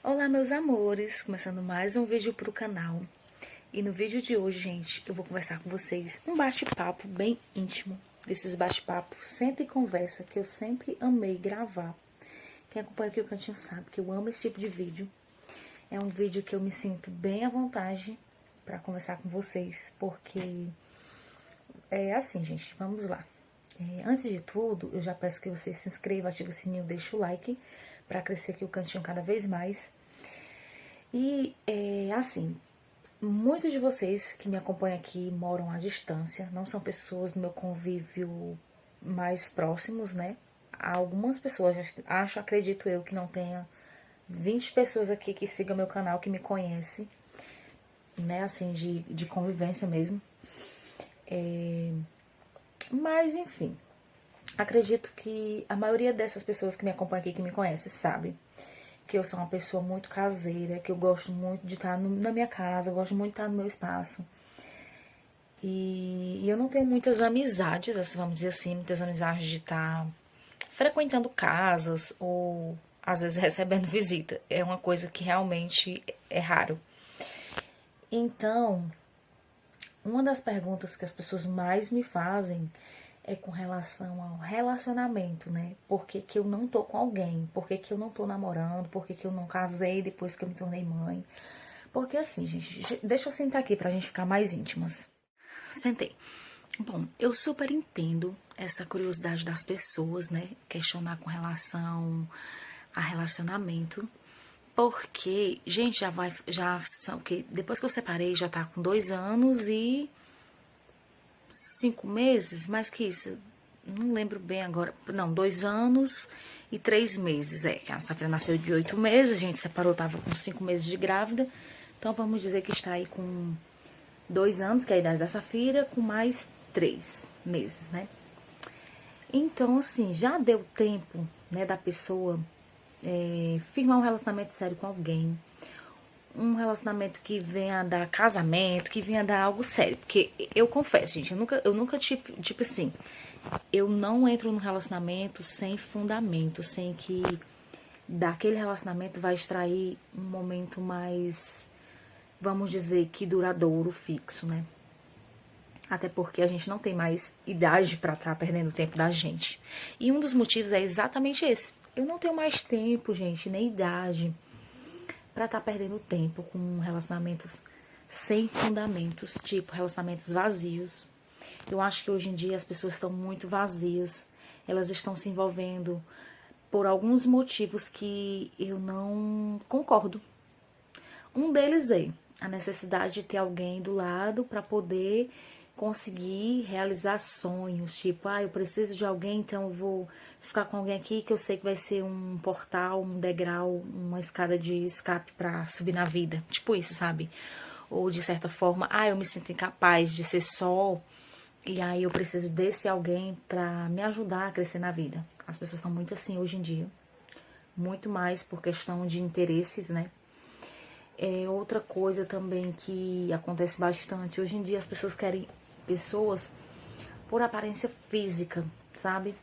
Olá, meus amores! Começando mais um vídeo pro canal. E no vídeo de hoje, gente, eu vou conversar com vocês um bate-papo bem íntimo. Desses bate-papos sempre conversa que eu sempre amei gravar. Quem acompanha aqui o cantinho sabe que eu amo esse tipo de vídeo. É um vídeo que eu me sinto bem à vontade pra conversar com vocês, porque é assim, gente, vamos lá. Antes de tudo, eu já peço que vocês se inscrevam, ativem o sininho, deixem o like pra crescer aqui o cantinho cada vez mais. E assim, muitos de vocês que me acompanham aqui moram à distância, não são pessoas do meu convívio mais próximos, né? Há algumas pessoas, acredito eu, que não tenha 20 pessoas aqui que sigam meu canal, que me conhecem, né? Assim, de convivência mesmo. Mas, enfim, acredito que a maioria dessas pessoas que me acompanham aqui, que me conhecem, sabe que eu sou uma pessoa muito caseira, que eu gosto muito de estar na minha casa, eu gosto muito de estar no meu espaço. E eu não tenho muitas amizades, assim, vamos dizer assim, muitas amizades de estar frequentando casas ou às vezes recebendo visita. É uma coisa que realmente é raro. Então, uma das perguntas que as pessoas mais me fazem é com relação ao relacionamento, né? Por que que eu não tô com alguém? Por que que eu não tô namorando? Por que que eu não casei depois que eu me tornei mãe? Porque assim, gente, deixa eu sentar aqui pra gente ficar mais íntimas. Sentei. Bom, eu super entendo essa curiosidade das pessoas, né? Questionar com relação a relacionamento. Porque, gente, já são, que depois que eu separei, já tá com 2 anos e 5 meses, mais que isso, não lembro bem agora. Não, 2 anos e 3 meses. Que a Safira nasceu de 8 meses, a gente separou, tava com 5 meses de grávida. Então vamos dizer que está aí com 2 anos, que é a idade da Safira, com mais 3 meses, né? Então, assim, já deu tempo, né, da pessoa firmar um relacionamento sério com alguém. Um relacionamento que venha a dar casamento, que venha a dar algo sério. Porque eu confesso, gente, eu nunca tipo assim, eu não entro no relacionamento sem fundamento, sem que daquele relacionamento vai extrair um momento mais, vamos dizer, que duradouro, fixo, né? Até porque a gente não tem mais idade para estar perdendo o tempo da gente. E um dos motivos é exatamente esse. Eu não tenho mais tempo, gente, nem idade para estar perdendo tempo com relacionamentos sem fundamentos, tipo relacionamentos vazios. Eu acho que hoje em dia as pessoas estão muito vazias. Elas estão se envolvendo por alguns motivos que eu não concordo. Um deles é a necessidade de ter alguém do lado para poder conseguir realizar sonhos, tipo, eu preciso de alguém, então eu vou ficar com alguém aqui que eu sei que vai ser um portal, um degrau, uma escada de escape para subir na vida, tipo isso, sabe? Ou de certa forma, eu me sinto incapaz de ser só e aí eu preciso desse alguém para me ajudar a crescer na vida. As pessoas estão muito assim hoje em dia, muito mais por questão de interesses, né? Outra coisa também que acontece bastante. Hoje em dia as pessoas querem pessoas por aparência física, sabe?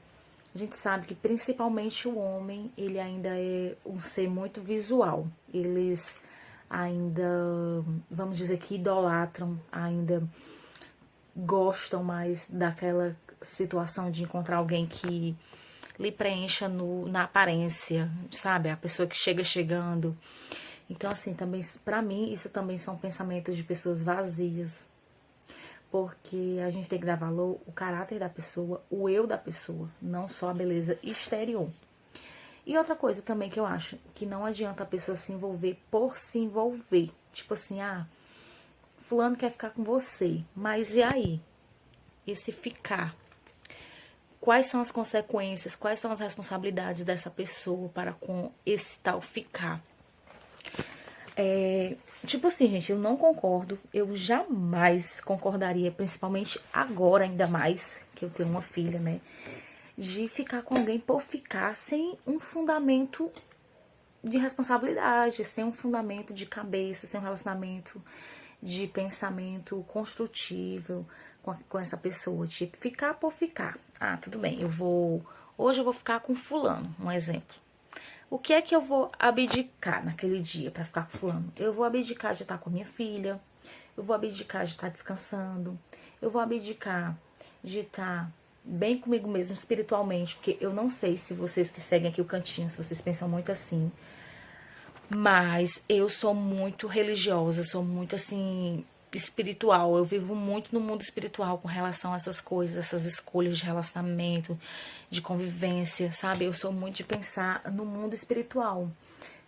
A gente sabe que principalmente o homem, ele ainda é um ser muito visual. Eles ainda, vamos dizer que idolatram, ainda gostam mais daquela situação de encontrar alguém que lhe preencha na aparência, sabe? A pessoa que chega chegando. Então, assim, também, pra mim, isso também são pensamentos de pessoas vazias. Porque a gente tem que dar valor o caráter da pessoa, o eu da pessoa, não só a beleza exterior. E outra coisa também que eu acho, que não adianta a pessoa se envolver por se envolver. Tipo assim, fulano quer ficar com você, mas e aí? Esse ficar? Quais são as consequências, quais são as responsabilidades dessa pessoa para com esse tal ficar? Tipo assim, gente, eu não concordo. Eu jamais concordaria, principalmente agora, ainda mais que eu tenho uma filha, né? De ficar com alguém por ficar sem um fundamento de responsabilidade, sem um fundamento de cabeça, sem um relacionamento de pensamento construtivo com essa pessoa. Tipo, ficar por ficar. Tudo bem, hoje eu vou ficar com fulano, um exemplo. O que é que eu vou abdicar naquele dia pra ficar com fulano? Eu vou abdicar de estar com a minha filha, eu vou abdicar de estar descansando, eu vou abdicar de estar bem comigo mesmo espiritualmente, porque eu não sei se vocês que seguem aqui o cantinho, se vocês pensam muito assim, mas eu sou muito religiosa, sou muito assim espiritual. Eu vivo muito no mundo espiritual com relação a essas coisas, essas escolhas de relacionamento, de convivência, sabe? Eu sou muito de pensar no mundo espiritual.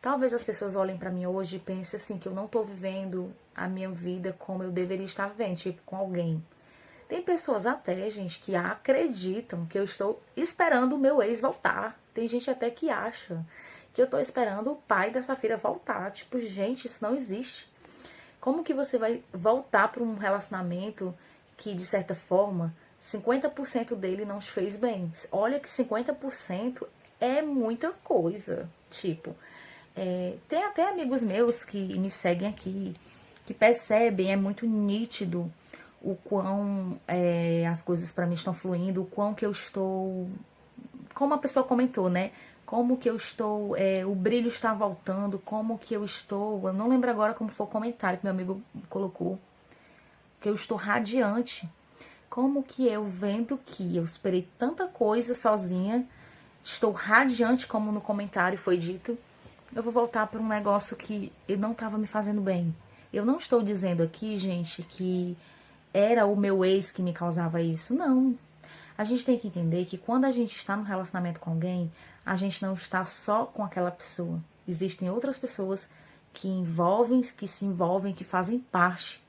Talvez as pessoas olhem pra mim hoje e pensem assim que eu não tô vivendo a minha vida como eu deveria estar vivendo, tipo com alguém. Tem pessoas até, gente, que acreditam que eu estou esperando o meu ex voltar. Tem gente até que acha que eu tô esperando o pai da Safira voltar. Tipo, gente, isso não existe. Como que você vai voltar para um relacionamento que, de certa forma, 50% dele não te fez bem? Olha que 50% é muita coisa. Tipo, tem até amigos meus que me seguem aqui, que percebem, é muito nítido o quão as coisas para mim estão fluindo, o quão que eu estou, como a pessoa comentou, né? Como que eu estou, o brilho está voltando, como que eu estou, eu não lembro agora como foi o comentário que meu amigo colocou, que eu estou radiante. Como que eu, vendo que eu esperei tanta coisa sozinha, estou radiante, como no comentário foi dito, eu vou voltar para um negócio que eu não estava me fazendo bem. Eu não estou dizendo aqui, gente, que era o meu ex que me causava isso. Não. A gente tem que entender que quando a gente está num relacionamento com alguém, a gente não está só com aquela pessoa. Existem outras pessoas que envolvem, que se envolvem, que fazem parte.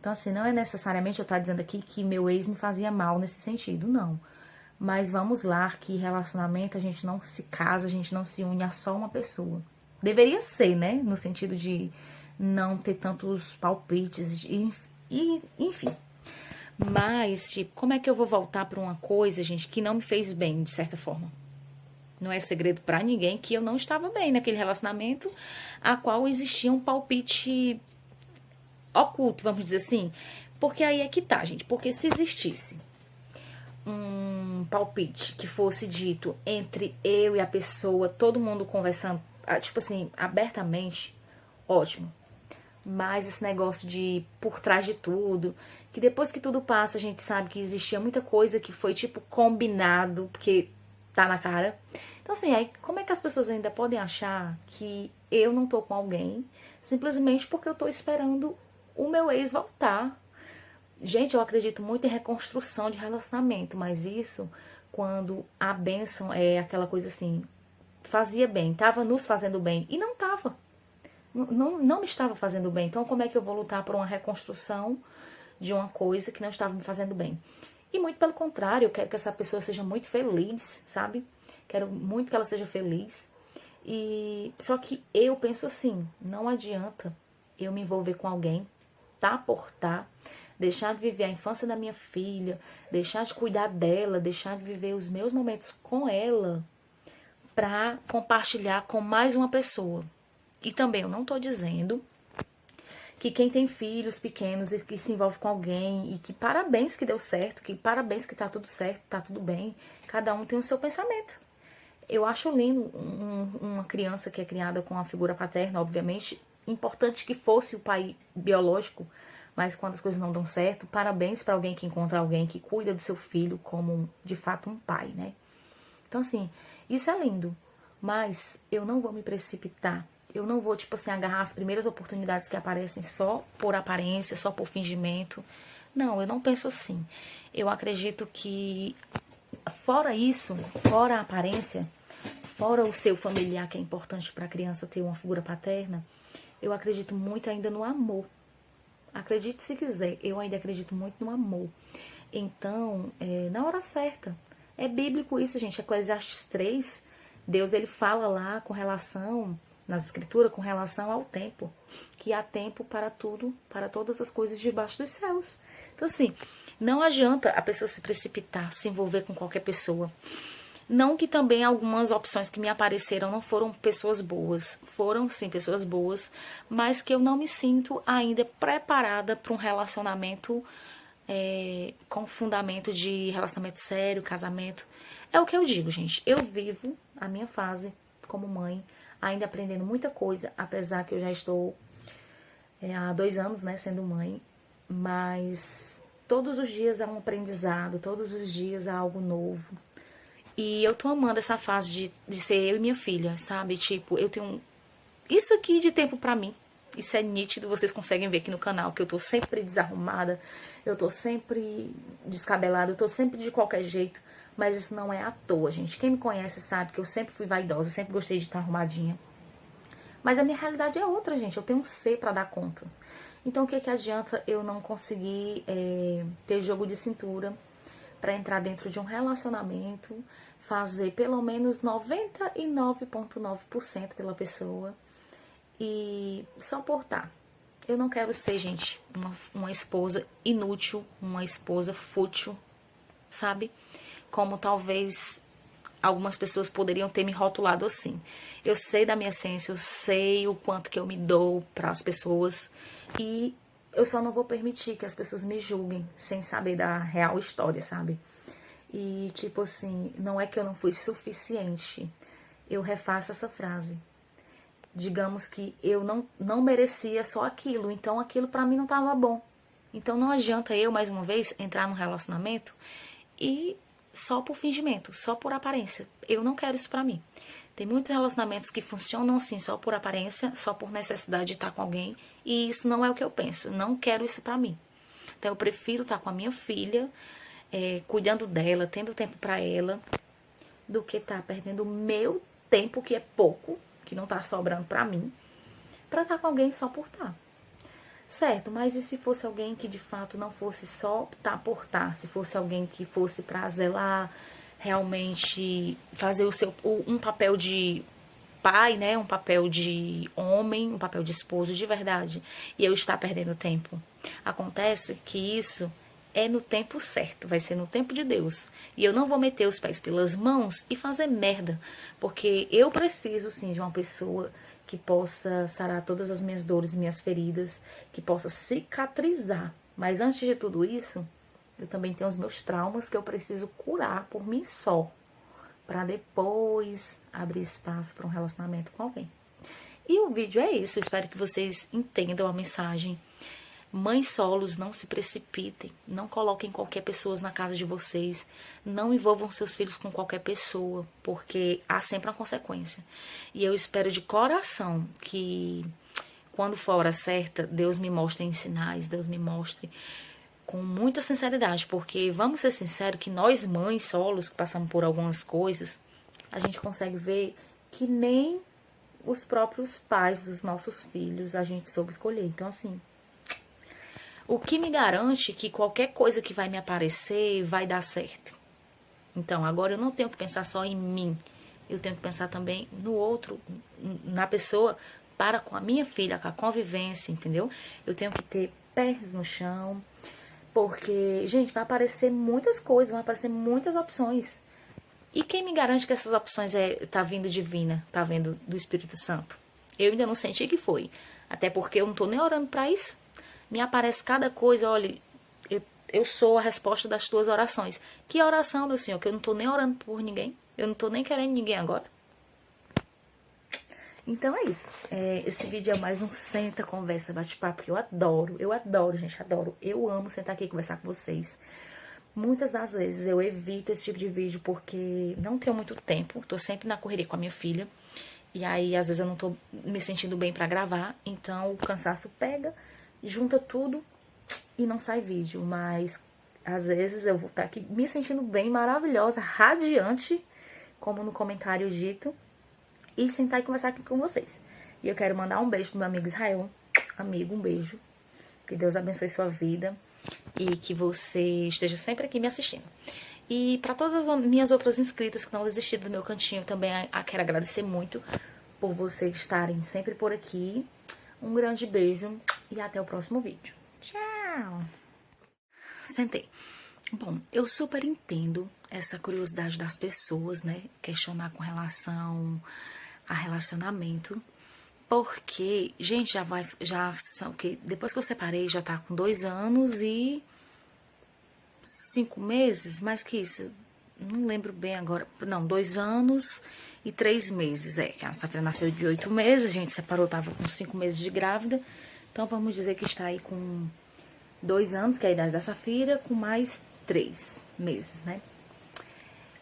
Então, assim, não é necessariamente eu estar dizendo aqui que meu ex me fazia mal nesse sentido, não. Mas vamos lá, que relacionamento a gente não se casa, a gente não se une a só uma pessoa. Deveria ser, né? No sentido de não ter tantos palpites, enfim. Mas, tipo, como é que eu vou voltar pra uma coisa, gente, que não me fez bem, de certa forma? Não é segredo pra ninguém que eu não estava bem naquele relacionamento, a qual existia um palpite oculto, vamos dizer assim. Porque aí é que tá, gente. Porque se existisse um palpite que fosse dito entre eu e a pessoa, todo mundo conversando, tipo assim, abertamente, ótimo. Mas esse negócio de por trás de tudo, que depois que tudo passa, a gente sabe que existia muita coisa que foi tipo combinado, porque tá na cara. Então assim, aí como é que as pessoas ainda podem achar que eu não tô com alguém simplesmente porque eu tô esperando o meu ex voltar? Gente, eu acredito muito em reconstrução de relacionamento, mas isso quando a bênção é aquela coisa assim, fazia bem, tava nos fazendo bem e não tava. Não me estava fazendo bem. Então, como é que eu vou lutar por uma reconstrução de uma coisa que não estava me fazendo bem? E muito pelo contrário, eu quero que essa pessoa seja muito feliz, sabe? Quero muito que ela seja feliz. E só que eu penso assim, não adianta eu me envolver com alguém, tá por tá, deixar de viver a infância da minha filha, deixar de cuidar dela, deixar de viver os meus momentos com ela pra compartilhar com mais uma pessoa. E também eu não tô dizendo que quem tem filhos pequenos e que se envolve com alguém e que parabéns que deu certo, que parabéns que tá tudo certo, tá tudo bem, cada um tem o seu pensamento. Eu acho lindo uma criança que é criada com a figura paterna, obviamente, importante que fosse o pai biológico, mas quando as coisas não dão certo, parabéns para alguém que encontra alguém que cuida do seu filho como de fato um pai, né? Então assim, isso é lindo, mas eu não vou me precipitar. Eu não vou, tipo assim, agarrar as primeiras oportunidades que aparecem só por aparência, só por fingimento. Não, eu não penso assim. Eu acredito que, fora isso, fora a aparência, fora o seu familiar, que é importante para a criança ter uma figura paterna, eu acredito muito ainda no amor. Acredite se quiser, eu ainda acredito muito no amor. Então, na hora certa. É bíblico isso, gente. Eclesiastes 3, Deus ele fala lá com relação, nas escrituras, com relação ao tempo. Que há tempo para tudo, para todas as coisas debaixo dos céus. Então, assim, não adianta a pessoa se precipitar, se envolver com qualquer pessoa. Não que também algumas opções que me apareceram não foram pessoas boas. Foram sim pessoas boas, mas que eu não me sinto ainda preparada para um relacionamento com fundamento de relacionamento sério, casamento. É o que eu digo, gente. Eu vivo a minha fase como mãe, ainda aprendendo muita coisa, apesar que eu já estou há 2 anos, né, sendo mãe, mas todos os dias há um aprendizado, todos os dias há algo novo. E eu tô amando essa fase de ser eu e minha filha, sabe? Tipo, eu tenho isso aqui de tempo pra mim. Isso é nítido, vocês conseguem ver aqui no canal, que eu tô sempre desarrumada, eu tô sempre descabelada, eu tô sempre de qualquer jeito. Mas isso não é à toa, gente. Quem me conhece sabe que eu sempre fui vaidosa, eu sempre gostei de estar arrumadinha. Mas a minha realidade é outra, gente. Eu tenho um ser pra dar conta. Então, o que adianta eu não conseguir ter jogo de cintura pra entrar dentro de um relacionamento, fazer pelo menos 99,9% pela pessoa e suportar. Eu não quero ser, gente, uma esposa inútil, uma esposa fútil, sabe? Como talvez algumas pessoas poderiam ter me rotulado assim. Eu sei da minha essência, eu sei o quanto que eu me dou para as pessoas e eu só não vou permitir que as pessoas me julguem sem saber da real história, sabe? E tipo assim, não é que eu não fui suficiente. Eu refaço essa frase. Digamos que eu não merecia só aquilo, então aquilo pra mim não tava bom. Então não adianta eu, mais uma vez, entrar num relacionamento e só por fingimento, só por aparência. Eu não quero isso pra mim. Tem muitos relacionamentos que funcionam assim, só por aparência, só por necessidade de estar com alguém, e isso não é o que eu penso. Não quero isso pra mim. Então eu prefiro estar com a minha filha, cuidando dela, tendo tempo pra ela, do que estar perdendo o meu tempo, que é pouco, que não tá sobrando pra mim, pra estar com alguém só por estar. Certo, mas e se fosse alguém que de fato não fosse só tá por tá, se fosse alguém que fosse pra zelar, realmente fazer um papel de pai, né, um papel de homem, um papel de esposo de verdade, e eu estar perdendo tempo. Acontece que isso é no tempo certo, vai ser no tempo de Deus. E eu não vou meter os pés pelas mãos e fazer merda, porque eu preciso sim de uma pessoa que possa sarar todas as minhas dores, minhas feridas, que possa cicatrizar. Mas antes de tudo isso, eu também tenho os meus traumas que eu preciso curar por mim só, para depois abrir espaço para um relacionamento com alguém. E o vídeo é isso, eu espero que vocês entendam a mensagem. Mães solos, não se precipitem, não coloquem qualquer pessoa na casa de vocês, não envolvam seus filhos com qualquer pessoa, porque há sempre uma consequência. E eu espero de coração que, quando for a hora certa, Deus me mostre em sinais, Deus me mostre com muita sinceridade, porque vamos ser sinceros que nós mães solos, que passamos por algumas coisas, a gente consegue ver que nem os próprios pais dos nossos filhos a gente soube escolher. Então, assim, o que me garante que qualquer coisa que vai me aparecer vai dar certo. Então, agora eu não tenho que pensar só em mim. Eu tenho que pensar também no outro, na pessoa, para com a minha filha, com a convivência, entendeu? Eu tenho que ter pés no chão, porque, gente, vai aparecer muitas coisas, vai aparecer muitas opções. E quem me garante que essas opções tá vindo divina, tá vindo do Espírito Santo? Eu ainda não senti que foi. Até porque eu não tô nem orando para isso. Me aparece cada coisa, olha, eu sou a resposta das tuas orações. Que oração, meu Senhor, que eu não tô nem orando por ninguém. Eu não tô nem querendo ninguém agora. Então é isso. Esse vídeo é mais um senta, conversa, bate-papo, que eu adoro, gente, adoro. Eu amo sentar aqui e conversar com vocês. Muitas das vezes eu evito esse tipo de vídeo porque não tenho muito tempo. Tô sempre na correria com a minha filha. E aí, às vezes, eu não tô me sentindo bem pra gravar. Então, o cansaço pega, junta tudo e não sai vídeo. Mas, às vezes, eu vou estar aqui me sentindo bem, maravilhosa, radiante, como no comentário dito, e sentar e conversar aqui com vocês. E eu quero mandar um beijo pro meu amigo Israel. Amigo, um beijo. Que Deus abençoe sua vida e que você esteja sempre aqui me assistindo. E para todas as minhas outras inscritas que não desistiram do meu cantinho, também quero agradecer muito por vocês estarem sempre por aqui. Um grande beijo e até o próximo vídeo. Tchau! Sentei. Bom, eu super entendo essa curiosidade das pessoas, né? Questionar com relação a relacionamento. Porque, gente, já são que depois que eu separei, já tá com 2 anos e 5 meses, mais que isso, não lembro bem agora, não, 2 anos e 3 meses. Que a Safira nasceu de 8 meses, a gente separou, tava com 5 meses de grávida. Então, vamos dizer que está aí com 2 anos, que é a idade da Safira, com mais 3 meses, né?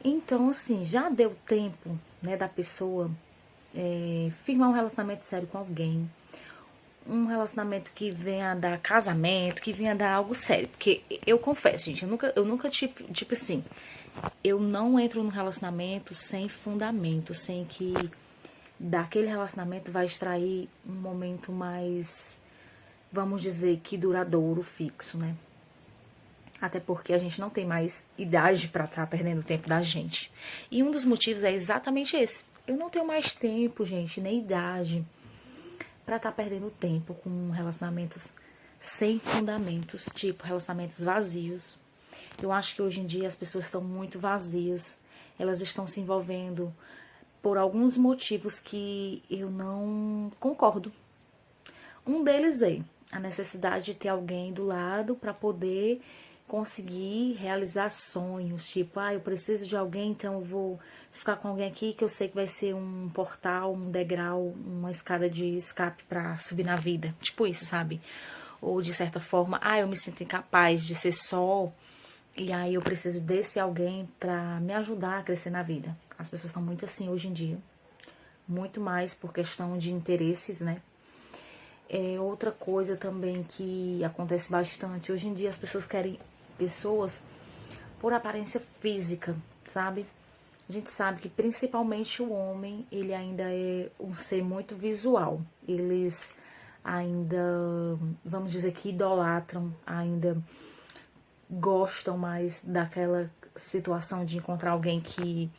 Então, assim, já deu tempo, né, da pessoa firmar um relacionamento sério com alguém. Um relacionamento que venha a dar casamento, que venha a dar algo sério. Porque eu confesso, gente, eu nunca tipo assim, eu não entro num relacionamento sem fundamento, sem que daquele relacionamento vai extrair um momento mais, vamos dizer, que duradouro, fixo, né? Até porque a gente não tem mais idade pra estar perdendo o tempo da gente. E um dos motivos é exatamente esse. Eu não tenho mais tempo, gente, nem idade pra estar perdendo tempo com relacionamentos sem fundamentos, tipo relacionamentos vazios. Eu acho que hoje em dia as pessoas estão muito vazias. Elas estão se envolvendo por alguns motivos que eu não concordo. Um deles é a necessidade de ter alguém do lado para poder conseguir realizar sonhos, tipo, eu preciso de alguém, então eu vou ficar com alguém aqui que eu sei que vai ser um portal, um degrau, uma escada de escape para subir na vida, tipo isso, sabe? Ou de certa forma, eu me sinto incapaz de ser só, e aí eu preciso desse alguém para me ajudar a crescer na vida. As pessoas estão muito assim hoje em dia, muito mais por questão de interesses, né? Outra coisa também que acontece bastante, hoje em dia as pessoas querem pessoas por aparência física, sabe? A gente sabe que principalmente o homem, ele ainda é um ser muito visual. Eles ainda, vamos dizer que idolatram, ainda gostam mais daquela situação de encontrar alguém que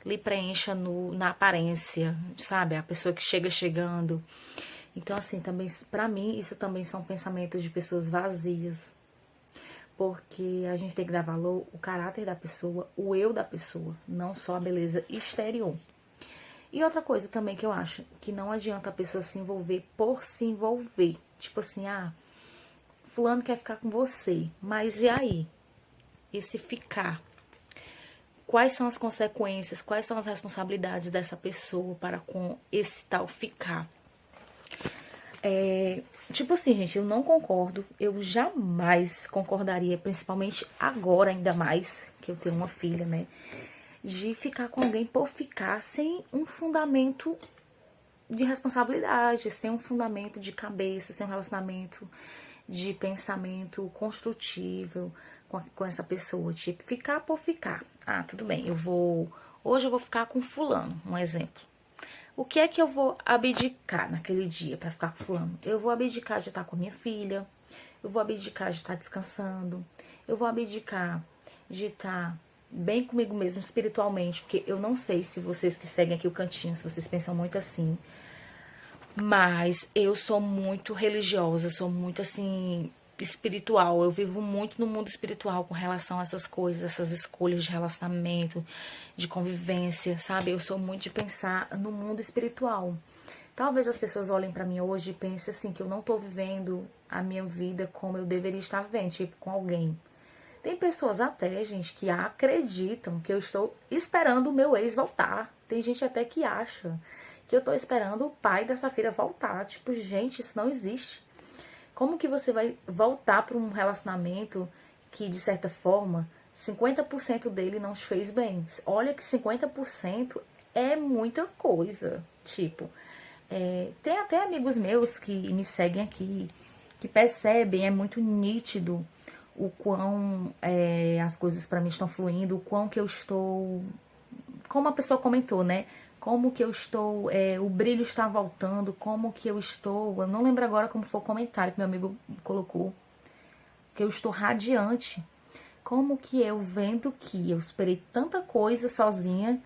lhe preencha na aparência, sabe? A pessoa que chega chegando. Então, assim, também, pra mim, isso também são pensamentos de pessoas vazias. Porque a gente tem que dar valor ao caráter da pessoa, o eu da pessoa, não só a beleza exterior. E outra coisa também que eu acho, que não adianta a pessoa se envolver por se envolver. Tipo assim, fulano quer ficar com você, mas e aí? E se ficar? Quais são as consequências, quais são as responsabilidades dessa pessoa para com esse tal ficar? Tipo assim, gente, eu não concordo. Eu jamais concordaria, principalmente agora, ainda mais, que eu tenho uma filha, né? De ficar com alguém por ficar sem um fundamento de responsabilidade, sem um fundamento de cabeça, sem um relacionamento de pensamento construtivo com essa pessoa. Tipo, ficar por ficar. Tudo bem, hoje eu vou ficar com fulano, um exemplo. O que é que eu vou abdicar naquele dia pra ficar com fulano? Eu vou abdicar de estar com a minha filha, eu vou abdicar de estar descansando, eu vou abdicar de estar bem comigo mesmo espiritualmente, porque eu não sei se vocês que seguem aqui o cantinho, se vocês pensam muito assim, mas eu sou muito religiosa, sou muito assim espiritual. Eu vivo muito no mundo espiritual com relação a essas coisas, essas escolhas de relacionamento, de convivência, sabe? Eu sou muito de pensar no mundo espiritual. Talvez as pessoas olhem pra mim hoje e pensem assim que eu não tô vivendo a minha vida como eu deveria estar vivendo, tipo com alguém. Tem pessoas até, gente, que acreditam que eu estou esperando o meu ex voltar. Tem gente até que acha que eu tô esperando o pai da Safira voltar. Tipo, gente, isso não existe. Como que você vai voltar para um relacionamento que, de certa forma, 50% dele não te fez bem? Olha que 50% é muita coisa. Tipo, tem até amigos meus que me seguem aqui, que percebem, é muito nítido o quão as coisas para mim estão fluindo, o quão que eu estou, como a pessoa comentou, né? Como que eu estou, o brilho está voltando, como que eu estou, eu não lembro agora como foi o comentário que meu amigo colocou, que eu estou radiante. Como que eu, vendo que eu esperei tanta coisa sozinha,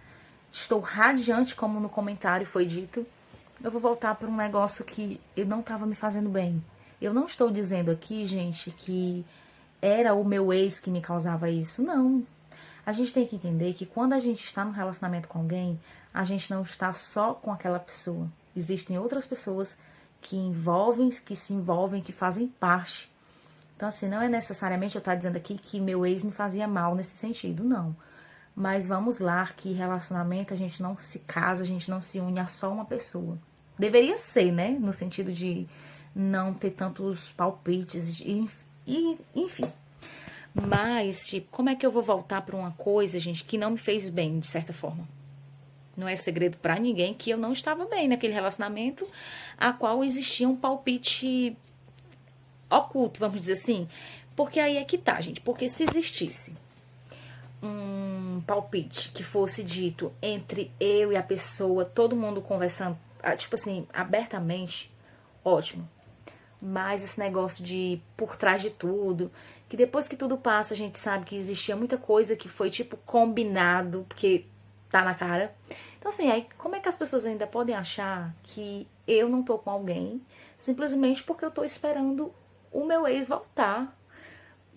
estou radiante, como no comentário foi dito, eu vou voltar para um negócio que eu não estava me fazendo bem. Eu não estou dizendo aqui, gente, que era o meu ex que me causava isso. Não. A gente tem que entender que quando a gente está num relacionamento com alguém, a gente não está só com aquela pessoa. Existem outras pessoas que se envolvem, que fazem parte. Então, assim, não é necessariamente eu estar dizendo aqui que meu ex me fazia mal nesse sentido, não. Mas vamos lá, que relacionamento a gente não se casa, a gente não se une a só uma pessoa. Deveria ser, né? No sentido de não ter tantos palpites, enfim. Mas, tipo, como é que eu vou voltar pra uma coisa, gente, que não me fez bem, de certa forma? Não é segredo pra ninguém que eu não estava bem naquele relacionamento, a qual existia um palpite oculto, vamos dizer assim. Porque aí é que tá, gente. Porque se existisse um palpite que fosse dito entre eu e a pessoa, todo mundo conversando, tipo assim, abertamente, ótimo. Mas esse negócio de por trás de tudo, que depois que tudo passa, a gente sabe que existia muita coisa que foi tipo combinado, porque tá na cara. Então assim, aí como é que as pessoas ainda podem achar que eu não tô com alguém simplesmente porque eu tô esperando o meu ex voltar?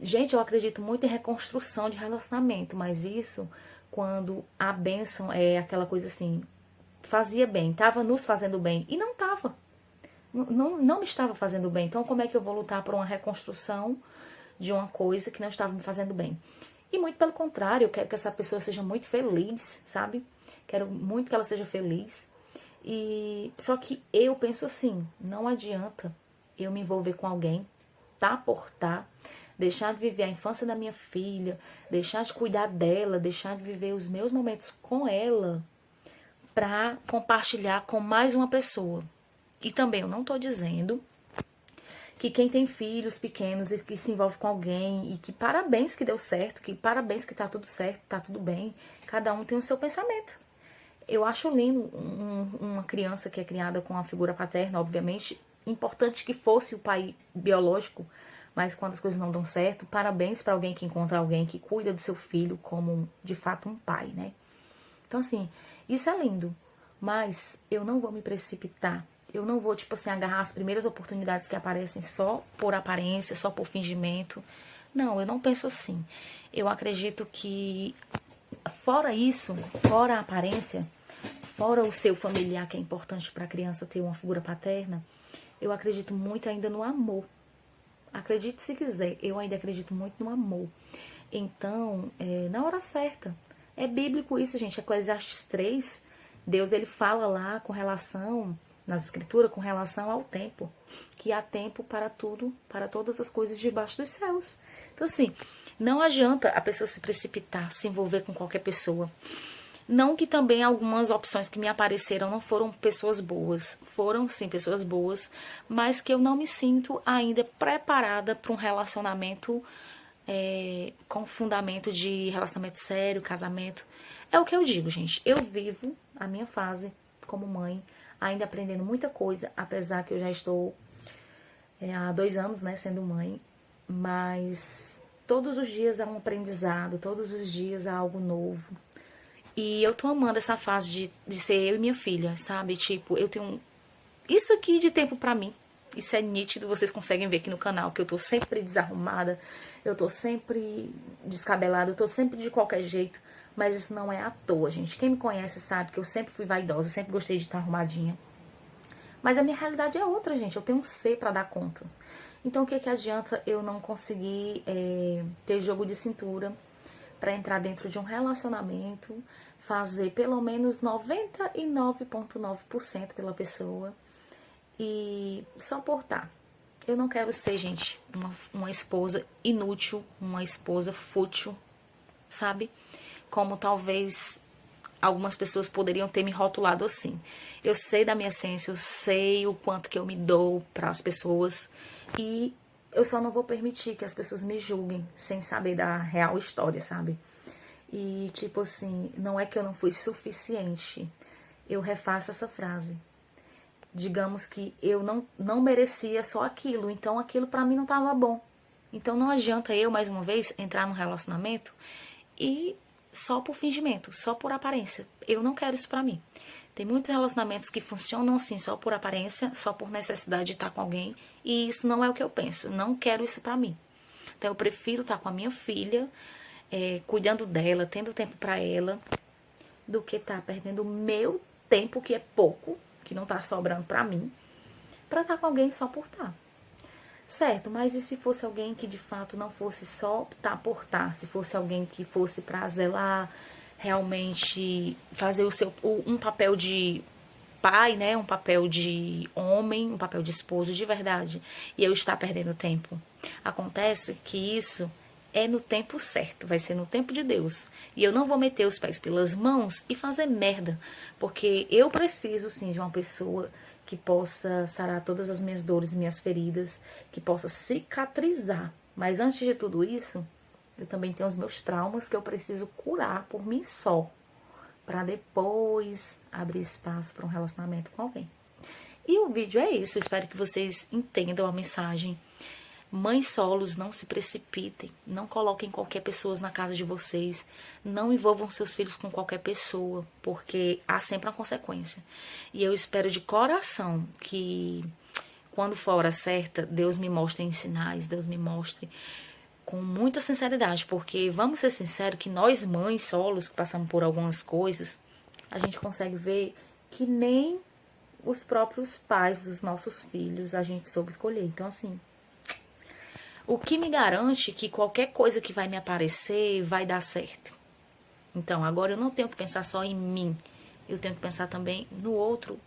Gente, eu acredito muito em reconstrução de relacionamento, mas isso quando a bênção é aquela coisa assim, fazia bem, tava nos fazendo bem e não tava. Não me estava fazendo bem. Então, como é que eu vou lutar por uma reconstrução de uma coisa que não estava me fazendo bem? E muito pelo contrário, eu quero que essa pessoa seja muito feliz, sabe? Quero muito que ela seja feliz. E só que eu penso assim, não adianta eu me envolver com alguém, tá por tá, deixar de viver a infância da minha filha, deixar de cuidar dela, deixar de viver os meus momentos com ela pra compartilhar com mais uma pessoa. E também eu não tô dizendo que quem tem filhos pequenos e que se envolve com alguém e que parabéns que deu certo, que parabéns que tá tudo certo, tá tudo bem, cada um tem o seu pensamento. Eu acho lindo uma criança que é criada com a figura paterna, obviamente, importante que fosse o pai biológico, mas quando as coisas não dão certo, parabéns para alguém que encontra alguém que cuida do seu filho como de fato um pai, né? Então assim, isso é lindo, mas eu não vou me precipitar. Eu não vou, tipo assim, agarrar as primeiras oportunidades que aparecem só por aparência, só por fingimento. Não, eu não penso assim. Eu acredito que, fora isso, fora a aparência, fora o seu familiar, que é importante para a criança ter uma figura paterna, eu acredito muito ainda no amor. Acredite se quiser, eu ainda acredito muito no amor. Então, na hora certa. É bíblico isso, gente. Eclesiastes 3, Deus ele fala lá com relação, nas escrituras, com relação ao tempo. Que há tempo para tudo, para todas as coisas debaixo dos céus. Então, assim, não adianta a pessoa se precipitar, se envolver com qualquer pessoa. Não que também algumas opções que me apareceram não foram pessoas boas. Foram sim pessoas boas, mas que eu não me sinto ainda preparada para um relacionamento com fundamento de relacionamento sério, casamento. É o que eu digo, gente. Eu vivo a minha fase como mãe, ainda aprendendo muita coisa, apesar que eu já estou há 2 anos, né, sendo mãe. Mas todos os dias há um aprendizado, todos os dias há algo novo. E eu tô amando essa fase de ser eu e minha filha, sabe? Tipo, eu tenho isso aqui de tempo pra mim. Isso é nítido, vocês conseguem ver aqui no canal, que eu tô sempre desarrumada, eu tô sempre descabelada, eu tô sempre de qualquer jeito. Mas isso não é à toa, gente. Quem me conhece sabe que eu sempre fui vaidosa, eu sempre gostei de estar arrumadinha. Mas a minha realidade é outra, gente. Eu tenho um ser pra dar conta. Então, o que adianta eu não conseguir ter jogo de cintura para entrar dentro de um relacionamento, fazer pelo menos 99,9% pela pessoa e suportar. Eu não quero ser, gente, uma esposa inútil, uma esposa fútil, sabe? Como talvez algumas pessoas poderiam ter me rotulado assim. Eu sei da minha essência, eu sei o quanto que eu me dou para as pessoas e eu só não vou permitir que as pessoas me julguem sem saber da real história, sabe? E tipo assim, não é que eu não fui suficiente. Eu refaço essa frase. Digamos que eu não merecia só aquilo, então aquilo pra mim não tava bom. Então não adianta eu, mais uma vez, entrar num relacionamento e só por fingimento, só por aparência. Eu não quero isso pra mim. Tem muitos relacionamentos que funcionam assim, só por aparência, só por necessidade de estar com alguém, e isso não é o que eu penso. Não quero isso pra mim. Então eu prefiro estar com a minha filha, cuidando dela, tendo tempo pra ela, do que estar perdendo o meu tempo, que é pouco, que não tá sobrando pra mim, pra estar com alguém só por estar. Certo, mas e se fosse alguém que de fato não fosse só tá por tá, se fosse alguém que fosse pra zelar, realmente fazer um papel de pai, né? Um papel de homem, um papel de esposo de verdade. E eu estar perdendo tempo. Acontece que isso é no tempo certo, vai ser no tempo de Deus. E eu não vou meter os pés pelas mãos e fazer merda. Porque eu preciso, sim, de uma pessoa que possa sarar todas as minhas dores, minhas feridas, que possa cicatrizar. Mas antes de tudo isso, eu também tenho os meus traumas que eu preciso curar por mim só, para depois abrir espaço para um relacionamento com alguém. E o vídeo é isso, eu espero que vocês entendam a mensagem. Mães solos, não se precipitem, não coloquem qualquer pessoa na casa de vocês, não envolvam seus filhos com qualquer pessoa, porque há sempre uma consequência. E eu espero de coração que, quando for a hora certa, Deus me mostre em sinais, Deus me mostre com muita sinceridade, porque vamos ser sinceros que nós mães solos que passamos por algumas coisas, a gente consegue ver que nem os próprios pais dos nossos filhos a gente soube escolher. Então, assim, o que me garante que qualquer coisa que vai me aparecer vai dar certo? Então, agora eu não tenho que pensar só em mim. Eu tenho que pensar também no outro,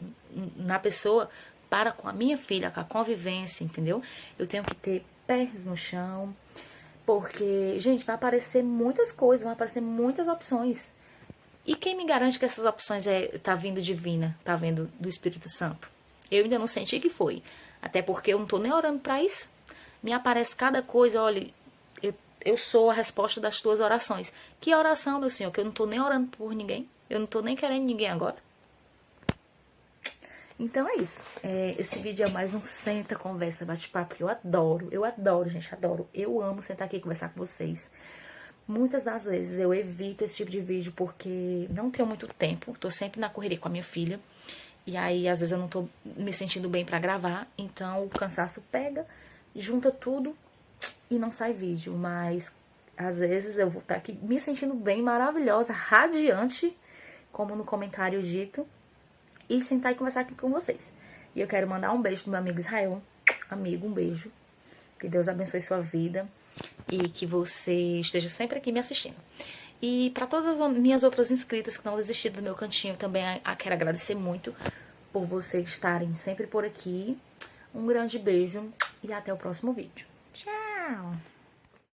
na pessoa, para com a minha filha, com a convivência, entendeu? Eu tenho que ter pés no chão, porque, gente, vai aparecer muitas coisas, vai aparecer muitas opções. E quem me garante que essas opções tá vindo divina, tá vindo do Espírito Santo? Eu ainda não senti que foi. Até porque eu não tô nem orando para isso. Me aparece cada coisa, olha, eu sou a resposta das tuas orações. Que oração, meu Senhor, que eu não tô nem orando por ninguém. Eu não tô nem querendo ninguém agora. Então é isso. Esse vídeo é mais um senta, conversa, bate-papo, que eu adoro, gente, adoro. Eu amo sentar aqui e conversar com vocês. Muitas das vezes eu evito esse tipo de vídeo porque não tenho muito tempo. Tô sempre na correria com a minha filha. E aí, às vezes, eu não tô me sentindo bem pra gravar. Então, o cansaço pega, junta tudo e não sai vídeo. Mas, às vezes, eu vou estar aqui me sentindo bem, maravilhosa, radiante, como no comentário dito, e sentar e conversar aqui com vocês. E eu quero mandar um beijo pro meu amigo Israel. Amigo, um beijo. Que Deus abençoe sua vida e que você esteja sempre aqui me assistindo. E para todas as minhas outras inscritas que não desistiram do meu cantinho, também quero agradecer muito por vocês estarem sempre por aqui. Um grande beijo e até o próximo vídeo. Tchau!